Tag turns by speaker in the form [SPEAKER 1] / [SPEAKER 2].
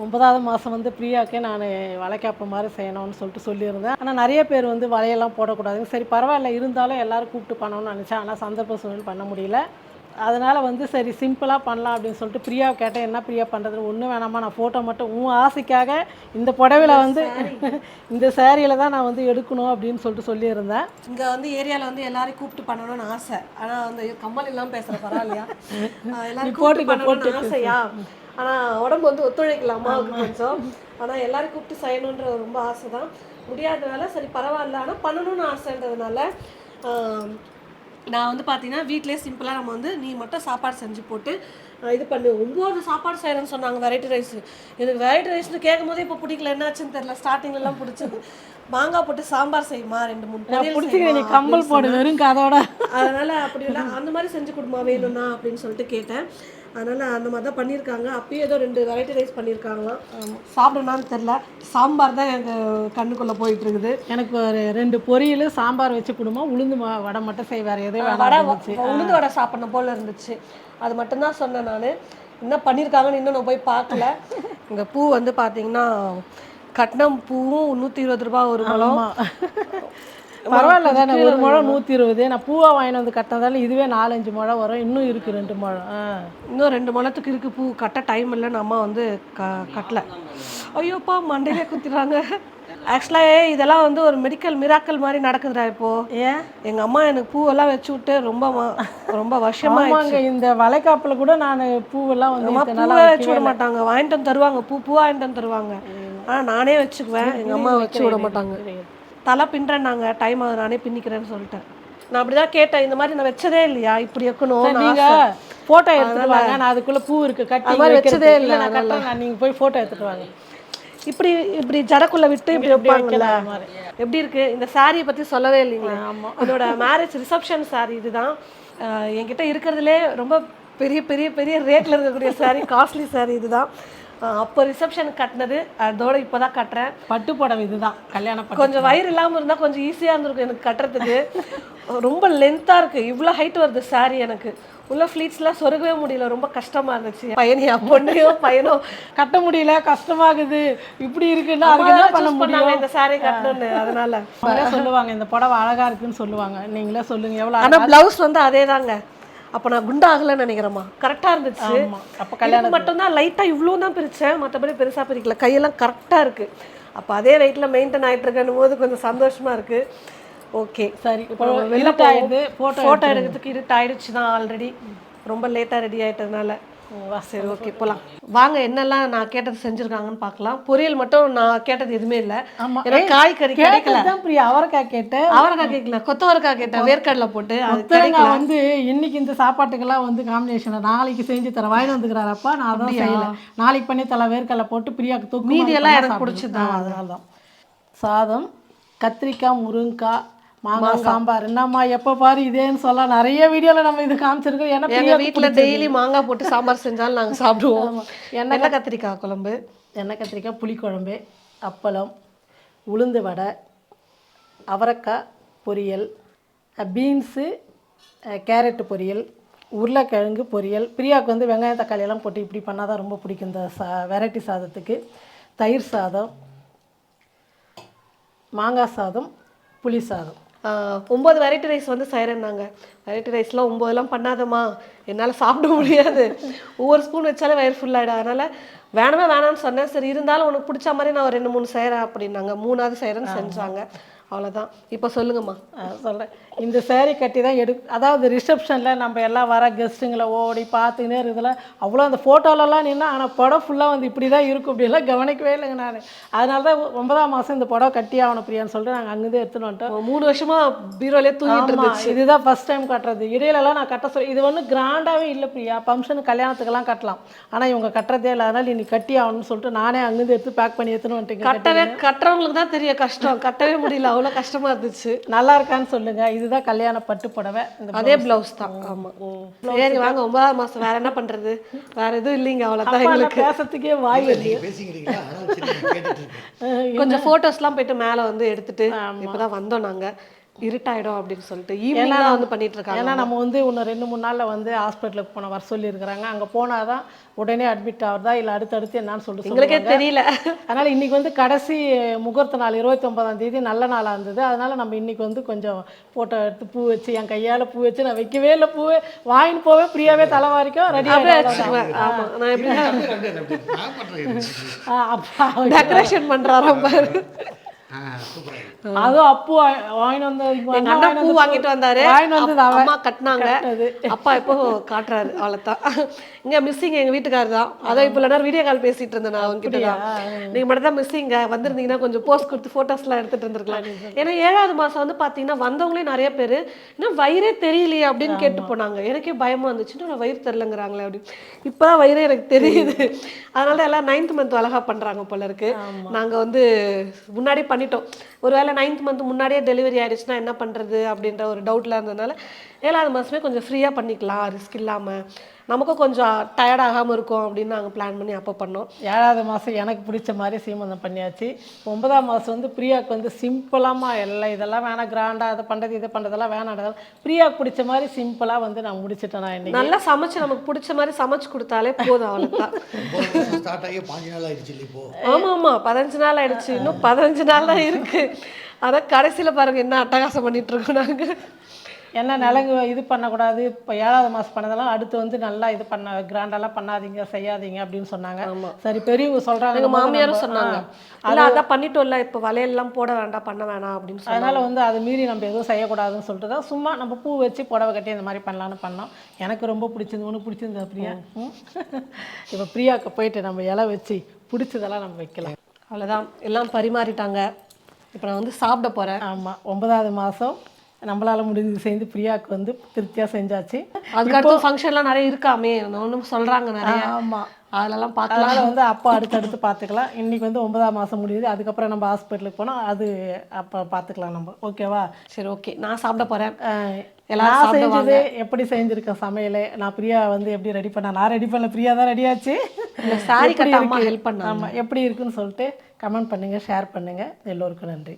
[SPEAKER 1] 9வது மாதம் வந்து பிரியாக்கே நான் வளைகாப்பு மாதிரி செய்யணும்னு சொல்லியிருந்தேன். ஆனால் நிறைய பேர் வந்து வலையெல்லாம் போடக்கூடாதுங்க. சரி பரவாயில்ல, இருந்தாலும் எல்லோரும் கூப்பிட்டு பண்ணணும்னு நினச்சேன். ஆனால் சந்தர்ப்ப சூழ்நிலை பண்ண முடியல. அதனால் வந்து சரி சிம்பிளாக பண்ணலாம் அப்படின்னு சொல்லிட்டு பிரியாவை கேட்டேன். என்ன பிரியா பண்ணுறது? ஒன்றும் வேணாமா, நான் ஃபோட்டோ மட்டும் உன் ஆசைக்காக இந்த புடவையில் வந்து இந்த சேரீயில் தான் நான் வந்து எடுக்கணும் அப்படின்னு சொல்லியிருந்தேன்.
[SPEAKER 2] இங்கே வந்து ஏரியாவில் வந்து எல்லாரையும் கூப்பிட்டு பண்ணணும்னு ஆசை. ஆனால் வந்து கம்மல் இல்லாமல் பேசுகிற பரவாயில்லையா? எல்லாரும் கூப்பிட்டு பண்ணணும்னு ஆசையா? ஆனால் உடம்பு வந்து ஒத்துழைக்கல அம்மாவுக்கு கொஞ்சம். ஆனால் எல்லாரும் கூப்பிட்டு செய்யணுன்ற ரொம்ப ஆசை தான். முடியாதனால சரி பரவாயில்ல, ஆனால் பண்ணணும்னு ஆசைன்றதுனால நான் வந்து பார்த்தீங்கன்னா வீட்டிலே சிம்பிளாக நம்ம வந்து நீ மட்டும் சாப்பாடு செஞ்சு போட்டு இது பண்ணு. 9 சாப்பாடு செய்கிறேன்னு சொன்னாங்க வெரைட்டி ரைஸ். எனக்கு வெரைட்டி ரைஸ்னு கேட்கும் போதே இப்போ பிடிக்கல, என்னாச்சுன்னு தெரியல. ஸ்டார்டிங்லாம் பிடிச்சது மாங்காய் போட்டு சாம்பார் செய்யுமா, 2-3
[SPEAKER 1] பிடிச்சிக்க கம்பல் போடு வெறும் அதோட.
[SPEAKER 2] அதனால் அப்படி இல்லை, அந்த மாதிரி செஞ்சு கொடுமா வேணும்னா அப்படின்னு சொல்லிட்டு கேட்டேன். அதனால் அந்த மாதிரி தான் பண்ணியிருக்காங்க. அப்பயும் ஏதோ 2 வெரைட்டி ரைஸ் பண்ணியிருக்காங்களாம். சாப்பிடணும்னு தெரில, சாம்பார் தான் எங்கள் கண்ணுக்குள்ளே போயிட்டுருக்குது.
[SPEAKER 1] எனக்கு ஒரு 2 பொரியல் சாம்பார் வச்சு கொடுமா, உளுந்து வடை மட்டும் செய்வார். எதுவும்
[SPEAKER 2] வடை உளுந்து வடை சாப்பிடணும் போல் இருந்துச்சு. அது மட்டும்தான் சொன்னேன் நான். என்ன பண்ணியிருக்காங்கன்னு இன்னும் நான் போய் பார்க்கல. இங்கே பூ வந்து பார்த்தீங்கன்னா கட்னம் பூவும் 120 ரூபா ஒரு முழம்.
[SPEAKER 1] பரவாயில்ல தானே, ஒரு முழம் 120. நான் பூவாக வாங்கிட்டு வந்து கட்டினதால இதுவே 4-5 முழம் வரும். இன்னும் இருக்குது 2 முழம்.
[SPEAKER 2] இன்னும் 2 முழத்துக்கு இருக்குது. பூ கட்ட டைம் இல்லைன்னு அம்மா வந்து கட்டலை. ஐயோப்பா மண்டையிலே குத்திடுறாங்க. ஆக்சுவலாக இதெல்லாம் வந்து ஒரு மெடிக்கல் மிராக்கல் மாதிரி நடக்குதுடா இப்போது. ஏன் எங்கள் அம்மா எனக்கு பூவெல்லாம் வச்சு விட்டு ரொம்ப வருஷமாக
[SPEAKER 1] இந்த வளைகாப்பில் கூட நான் பூவெல்லாம் வந்து
[SPEAKER 2] பூவை வச்சு விட மாட்டாங்க. வாங்கிட்டு வந்து தருவாங்க, பூவாக வாங்கிட்டு வந்து தருவாங்க. ஆனால் நானே வச்சுக்குவேன், எங்கள் அம்மா வச்சு விட மாட்டாங்க. தலை பின்னுறேன்னாங்க, டைம் ஆகுது நானே பின்னிக்கிறேன்னு சொல்லிட்டேன். நான் அப்படி தான் கேட்டேன், இந்த மாதிரி நான் வச்சதே இல்லையா, இப்படி வைக்கணும்.
[SPEAKER 1] நீங்கள் ஃபோட்டோ எடுத்துட்டு வாங்க, நான் அதுக்குள்ளே பூ இருக்குது கட்டி மாதிரி வச்சதே இல்லை. நான் கட்டுறேன், நீங்கள் போய் ஃபோட்டோ எடுத்துகிட்டு வாங்க.
[SPEAKER 2] இப்படி ஜடக்குள்ள விட்டு இப்படி வைப்பாங்கல்ல, எப்படி இருக்கு? இந்த சாரியை பற்றி சொல்லவே இல்லைங்களே. என்னோட மேரேஜ் ரிசப்ஷன் சாரி இதுதான். என்கிட்ட இருக்கிறதுலே ரொம்ப பெரிய பெரிய பெரிய ரேட்டில் இருக்கக்கூடிய சாரி, காஸ்ட்லி சாரி இதுதான். அப்போ ரிசப்ஷனுக்கு கட்டினது, அதோட இப்போ தான் கட்டுறேன்.
[SPEAKER 1] பட்டு புடவை இதுதான் கல்யாணம்.
[SPEAKER 2] கொஞ்சம் வயிறு இல்லாமல் இருந்தால் கொஞ்சம் ஈஸியாக இருந்திருக்கும் எனக்கு கட்டுறதுக்கு. ரொம்ப லென்த்தாக இருக்குது, இவ்வளோ ஹைட் வருது சாரி. எனக்கு உள்ள ஃப்ளீட்ஸ்லாம் சொருகவே முடியல, ரொம்ப கஷ்டமாக இருந்துச்சு. பையனையா பொண்ணையோ பையனோ கட்ட முடியல, கஷ்டமாகுது. இப்படி இருக்குன்னா அதுக்கு என்ன பண்ண முடியும் இந்த சாரி கட்டணும்னு. அதனால
[SPEAKER 1] சொல்லுவாங்க இந்த புடவை அழகாக இருக்குன்னு சொல்லுவாங்க. நீங்களே சொல்லுங்கள் எவ்வளோ.
[SPEAKER 2] ஆனால் ப்ளவுஸ் வந்து அதே தாங்க. அப்போ நான் குண்டாகலன்னு நினைக்கிறேம்மா, கரெக்டாக இருந்துச்சு.
[SPEAKER 1] அப்போ கல்யாணம்
[SPEAKER 2] மட்டும்தான் லைட்டாக இவ்வளோ தான் பிரித்தேன், மற்றபடி பெருசாக பிரிக்கல. கையெல்லாம் கரெக்டாக இருக்குது. அப்போ அதே வெயிட்டில் மெயின்டைன் ஆகிட்டு இருக்கணும் போது கொஞ்சம் சந்தோஷமாக இருக்குது. ஓகே சரி, இப்போ வெளில போயிடுது. ஃபோட்டோ எடுக்கிறதுக்கு இருட்டாயிடுச்சு தான் ஆல்ரெடி, ரொம்ப லேட்டாக ரெடி ஆகிட்டதுனால. சரி ஓகே போகலாம் வாங்க. என்னெல்லாம் நான் கேட்டது செஞ்சுருக்காங்கன்னு பார்க்கலாம். பொரியல் மட்டும் நான் கேட்டது எதுவுமே இல்லை. ஏன்னா காய்கறி கிடைக்கல.
[SPEAKER 1] பிரியா அவரைக்காய் கேட்டேன்,
[SPEAKER 2] அவரைக்காய் கேட்கல, கொத்தவரைக்காய் கேட்டேன் வேர்க்கடலை போட்டு. அது
[SPEAKER 1] வந்து இன்னைக்கு இந்த சாப்பாட்டுக்கெல்லாம் வந்து காம்பினேஷன் நாளைக்கு செஞ்சு தரேன், வாங்கிட்டு வந்துக்கிறாரப்பா. நான் அதான் செய்யலை, நாளைக்கு பண்ணி தலை வேர்க்கடலை போட்டு பிரியாவுக்கு தூக்கி.
[SPEAKER 2] மீதியெல்லாம் எனக்கு பிடிச்சதுதான்.
[SPEAKER 1] அதனால தான் சாதம், கத்திரிக்காய், முருங்கைக்காய், மாங்காய் சாம்பார். என்னம்மா எப்போ பாரு இதேன்னு சொல்ல, நிறைய வீடியோவில் நம்ம இது காமிச்சிருக்கோம். ஏன்னா
[SPEAKER 2] எங்கள் வீட்டில் டெய்லி மாங்காய் போட்டு சாம்பார் செஞ்சாலும் நாங்கள் சாப்பிடுவோம். எண்ணெய் கத்திரிக்காய் குழம்பு,
[SPEAKER 1] எண்ணெய் கத்திரிக்காய் புளிக்குழம்பு, அப்பளம், உளுந்து வடை, அவரைக்காய் பொரியல், பீன்ஸு கேரட்டு பொரியல், உருளைக்கிழங்கு பொரியல். பிரியாவுக்கு வந்து வெங்காயம் தக்காளியெல்லாம் போட்டு இப்படி பண்ணால் தான் ரொம்ப பிடிக்கும் இந்த வெரைட்டி சாதத்துக்கு. தயிர் சாதம், மாங்காய் சாதம், புளி சாதம்.
[SPEAKER 2] 9 வெரைட்டி ரைஸ் வந்து செய்கிறேன்னாங்க. வெரைட்டி ரைஸ்லாம் 9 பண்ணாதம்மா, என்னால் சாப்பிட முடியாது. ஒவ்வொரு ஸ்பூன் வச்சாலே வயிறு ஃபுல்லாகிடும். அதனால் வேணான்னு சொன்னேன். சரி இருந்தாலும் உனக்கு பிடிச்ச மாதிரி நான் ஒரு 2-3 செய்கிறேன் அப்படின்னாங்க. 3ஆவது செய்கிறேன்னு செஞ்சாங்க. அவ்வளோதான். இப்போ சொல்லுங்கம்மா.
[SPEAKER 1] சொல்கிறேன், இந்த சேரீ கட்டி தான் அதாவது ரிசப்ஷனில் நம்ம எல்லாம் வர கெஸ்ட்டுங்களை ஓடி பார்த்துக்கினே இருக்குதுல, அவ்வளோ அந்த ஃபோட்டோலலாம் நின்னா. ஆனால் புடவை ஃபுல்லாக வந்து இப்படி தான் இருக்கும், இப்படிலாம் கவனிக்கவே இல்லைங்க நான். அதனால தான் 9ஆம் மாதம் இந்த புடவை கட்டி ஆகணும் பிரியான்னு சொல்லிட்டு நாங்கள் அங்கேருந்து எடுத்துன்னு வந்துட்டோம்.
[SPEAKER 2] 3 வருஷமாக பீரோலே தூங்கிட்டு இருந்துச்சு.
[SPEAKER 1] இதுதான் ஃபஸ்ட் டைம் கட்டுறது. இடையிலலாம் நான் கட்ட சொல்லி, இது ஒன்றும் கிராண்டாகவே இல்லை பிரியா, ஃபங்க்ஷனு கல்யாணத்துக்கெல்லாம் கட்டலாம். ஆனால் இவங்க கட்டுறதே இல்லை. அதனால் இன்னைக்கு கட்டி ஆகணும்னு சொல்லிட்டு நானே அங்கேருந்து எடுத்து பேக் பண்ணி எடுத்துன்னு வந்துட்டேன்.
[SPEAKER 2] கட்டுறவங்களுக்கு தான் தெரிய கஷ்டம், கட்டவே முடியல, அவ்வளோ கஷ்டமா இருந்துச்சு.
[SPEAKER 1] நல்லா இருக்கான்னு சொல்லுங்க. இதுதான் கல்யாண பட்டு புடவை,
[SPEAKER 2] அதே பிளவுஸ் தான். ஆமா சரி வாங்க. 9ஆம் மாசம் வேற என்ன பண்றது, வேற எதுவும் இல்லைங்க. அவ்வளோதான். எங்களுக்கு
[SPEAKER 1] பேசுறதுக்கே வாய்
[SPEAKER 2] கொஞ்சம் ஃபோட்டோஸ்லாம் போயிட்டு மேலே வந்து எடுத்துட்டு இப்போதான் வந்தோம் நாங்கள். இருட்டாயிடும் அப்படின்னு சொல்லிட்டு ஈவினிங் தான் வந்து பண்ணிட்டு இருக்காங்க.
[SPEAKER 1] ஏன்னா நம்ம வந்து இன்னும் 2-3 நாளில் வந்து ஹாஸ்பிட்டலுக்கு வர சொல்லியிருக்கிறாங்க. அங்கே போனால் தான் உடனே அட்மிட் ஆகுறதா இல்லை அடுத்தடுத்து என்னன்னு சொல்லிட்டு
[SPEAKER 2] எங்களுக்கே தெரியல.
[SPEAKER 1] அதனால் இன்றைக்கி வந்து கடைசி முகூர்த்த நாள் 29ஆம் தேதி நல்ல நாளாக இருந்தது. அதனால் நம்ம இன்றைக்கி வந்து கொஞ்சம் ஃபோட்டோ எடுத்து பூ வச்சு என் கையால் பூ வச்சு நான் வைக்கவே இல்லை, பூவே வாங்கின்னு போவே ஃப்ரீயாகவே தலைவாரிக்கும் ரெடி
[SPEAKER 2] ஆமாம், நான் எப்படி டெக்கரேஷன் பண்ணுறாராம் பாரு.
[SPEAKER 1] அதுவும் அப்பு வாங்கிட்டு வந்து
[SPEAKER 2] எங்க அண்ணா பூ வாங்கிட்டு வந்தாரு,
[SPEAKER 1] வாங்கிட்டு வந்து
[SPEAKER 2] அம்மா கட்டினாங்க, அப்பா இப்போ காட்டுறாரு. அவ்வளோதான். இங்கே மிஸ்ஸிங் எங்கள் வீட்டுக்காரர் தான். அதான் இப்போ இல்லைனா வீடியோ கால் பேசிட்டு இருந்தேன் நான் அவங்க கிட்ட தான். நீங்கள் மட்டும் தான் மிஸ்ஸிங்க வந்திருந்தீங்கன்னா கொஞ்சம் போஸ்ட் கொடுத்து ஃபோட்டோஸ்லாம் எடுத்துகிட்டு இருந்திருக்கலாம். ஏன்னா 7வது மாதம் வந்து பார்த்தீங்கன்னா வந்தவங்களே நிறைய பேர் இன்னும் வயிறே தெரியலையே அப்படின்னு கேட்டு போனாங்க. எனக்கே பயமாக இருந்துச்சுன்னு நான் வயிறு தெரிலங்கிறாங்களே அப்படின்னு. இப்போ தான் வயிறே எனக்கு தெரியுது. அதனால தான் எல்லாம் 9th மந்த் அழகாக பண்ணுறாங்க போல இருக்கு. நாங்கள் வந்து முன்னாடி பண்ணிட்டோம். ஒருவேளை 9th மந்த் முன்னாடியே டெலிவரி ஆயிடுச்சுன்னா என்ன பண்ணுறது அப்படின்ற ஒரு டவுட்டில் இருந்ததுனால 7வது மாதமே கொஞ்சம் ஃப்ரீயாக பண்ணிக்கலாம், ரிஸ்க் இல்லாமல், நமக்கும் கொஞ்சம் டயர்ட் ஆகாமல் இருக்கும் அப்படின்னு நாங்கள் பிளான் பண்ணி அப்போ பண்ணோம்.
[SPEAKER 1] 7வது மாதம் எனக்கு பிடிச்ச மாதிரி சீமந்தம் பண்ணியாச்சு. 9ஆம் மாதம் வந்து பிரியாவுக்கு வந்து சிம்பிளாக எல்லாம் இதெல்லாம் வேணாம், கிராண்டாக அதை பண்ணுறது இதை பண்ணுறதெல்லாம் வேணாம், பிரியாவுக்கு பிடிச்ச மாதிரி சிம்பிளாக வந்து நான் முடிச்சிட்டேன். நான் இன்னைக்கு
[SPEAKER 2] நல்லா சமைச்சு நமக்கு பிடிச்ச மாதிரி சமைச்சு கொடுத்தாலே போதும், அவ்வளோதான். ஆமாம் ஆமாம், 15 நாள் ஆயிடுச்சு, இன்னும் 15 நாள் தான் இருக்குது. அதான் கடைசியில் பாருங்கள் என்ன அட்டகாசம் பண்ணிட்டு இருக்கோம் நாங்கள்.
[SPEAKER 1] என்ன நிலங்கு இது பண்ணக்கூடாது, இப்போ 7வது மாதம் பண்ணதெல்லாம் அடுத்து வந்து நல்லா இது பண்ண கிராண்டெல்லாம் பண்ணாதீங்க செய்யாதீங்க அப்படின்னு சொன்னாங்க. சரி பெரியவங்க சொல்கிறாங்க,
[SPEAKER 2] எங்கள் மாமியாரும் சொன்னாங்க இல்லை அதான் பண்ணிட்டோம்ல இப்போ வளையல்லாம் போட வேண்டாம் பண்ண வேணாம் அப்படின்னு சொல்லி.
[SPEAKER 1] அதனால் வந்து அதை மீறி நம்ம எதுவும் செய்யக்கூடாதுன்னு சொல்லிட்டு தான் சும்மா நம்ம பூ வச்சு புடவை கட்டி இந்த மாதிரி பண்ணலான்னு பண்ணோம். எனக்கு ரொம்ப பிடிச்சிருந்து. ஒன்று பிடிச்சிருந்தா பிரியா? இப்போ பிரியாவுக்கு போயிட்டு நம்ம இலை வச்சு பிடிச்சதெல்லாம் நம்ம வைக்கலாம்.
[SPEAKER 2] அவ்வளோதான், எல்லாம் பரிமாறிட்டாங்க. இப்போ நான் வந்து சாப்பிட போகிறேன்.
[SPEAKER 1] ஆமாம், 9வது மாதம் நம்மளால் முடிஞ்சது சேர்ந்து பிரியாவுக்கு வந்து திருப்தியாக செஞ்சாச்சு.
[SPEAKER 2] அதுக்கடுத்து ஃபங்க்ஷன்லாம் நிறைய இருக்காமே ஒன்றும் சொல்கிறாங்க நிறைய.
[SPEAKER 1] ஆமாம்,
[SPEAKER 2] அதெல்லாம் பார்க்கலாம்.
[SPEAKER 1] அதனால் வந்து அப்போ அடுத்தடுத்து பார்த்துக்கலாம். இன்றைக்கி வந்து 9ஆம் மாதம் முடியுது, அதுக்கப்புறம் நம்ம ஹாஸ்பிட்டலுக்கு போனால் அது அப்போ பார்த்துக்கலாம் நம்ம. ஓகேவா?
[SPEAKER 2] சரி ஓகே, நான் சாப்பிட போகிறேன்.
[SPEAKER 1] நான் செஞ்சது எப்படி செஞ்சுருக்கேன் சமையல், நான் பிரியா வந்து எப்படி ரெடி பண்ணேன், நான் ரெடி பண்ணல, பிரியா தான் ரெடி ஆச்சு.
[SPEAKER 2] சாரி கட்ட அம்மா ஹெல்ப் பண்ணாங்க.
[SPEAKER 1] ஆமாம், எப்படி இருக்குன்னு சொல்லிட்டு கமெண்ட் பண்ணுங்கள், ஷேர் பண்ணுங்கள். எல்லோருக்கும் நன்றி.